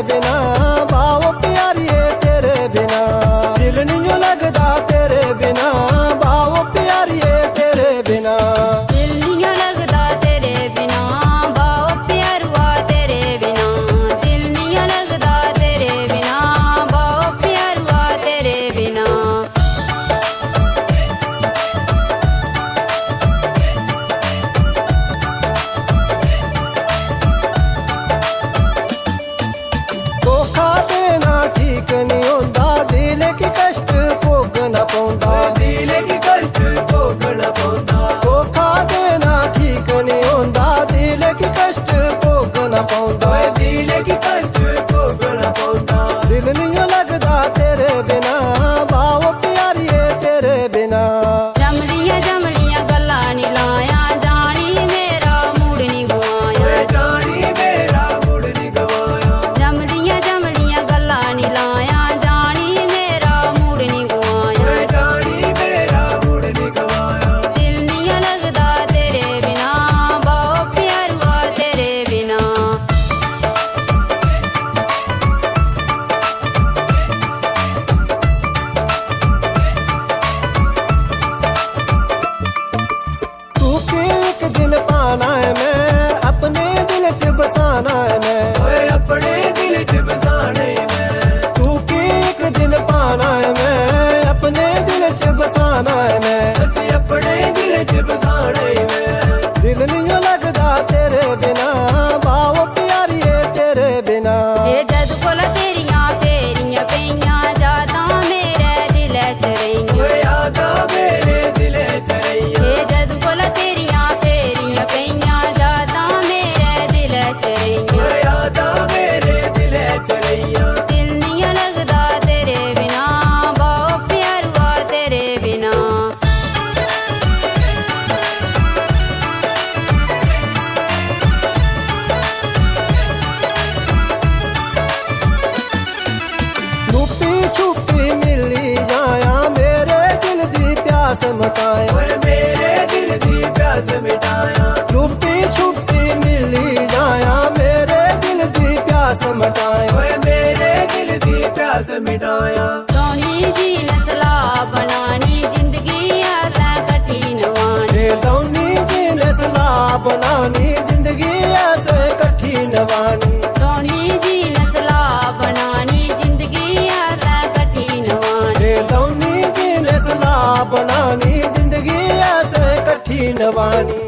बिना, बाओ प्यारिए तेरे बिना। दिल नहीं लगदा तेरे बिना, बाओ प्यारिए तेरे बिना। दिल नहीं लगदा तेरे बिना, बाओ प्यारुआ तेरे बिना। दिल नहीं लगदा तेरे बिना, बाओ प्यारुआ तेरे बिना। धोखा देना ठीक नहीं होंदा, दिल की कष्ट भोगना पौंदा। दिल की कष्ट भोगना पौंदा। धोखा देना ठीक नहीं होंदा, दिल की कष्ट भोगना पौंदा। दिल की कष्ट भोगना पौंदा। दिल नहीं लगदा तेरे बिना, बाओ प्यारिए तेरे बिना। जमलियां जमलियां गल्लां नी लाया, जानी मेरा मूड नी गवाया। जानी मेरा मूड नी गवाया। जमलियां जमलियां गल्लां नी लाया, जानी मेरा मूड नी गवाया। जानी मेरा मूड नी गवाया। दिल नहीं लगदा तेरे बिना, बाओ प्यारुआ तेरे बिना। तू के एक दिन पाना है मैं, अपने दिल च बसाना है मैं। अपने दिल च बसाने में। तू के एक दिन पाना है मैं, अपने दिल च बसाना है मैं। सच्ची अपने दिल च बसाने में। दिल नहीं लगदा तेरे बिना, बाओ प्यारिए तेरे बिना। ये जद कोल तेरियां फेरियां पेइयां, जादा मेरे दिल च रहियां। यादा मेरे दिल च रहियां। ये जद कोल तेरियां फेरियां पेइयां, जादा मेरे दिल च रहियां। यादा मेरे दिल च रहियां। दिल नहीं लगदा तेरे बिना, बाओ प्यारुआ तेरे बिना। लुपी छुपी मिली जाया, मेरे दिल दी प्यास मटाया। मेरे दिल दी प्यास मिटाया। लुपी छुपी मिली जाया, मेरे दिल दी प्यास मटाया। मेरे दिल दी प्यास मिटाया। सोनी जी नस्ला बनानी, जिंदगी ऐसा कठिन वानी। दौनी जी ने सलाह बनानी, जिंदगी ऐसे कठिन वानी। सोनी जी नस्ला बनानी, जिंदगी ऐसा कठिन वानी। दौनी जी ने सलाह बनानी, जिंदगी ऐसे कठिन वानी।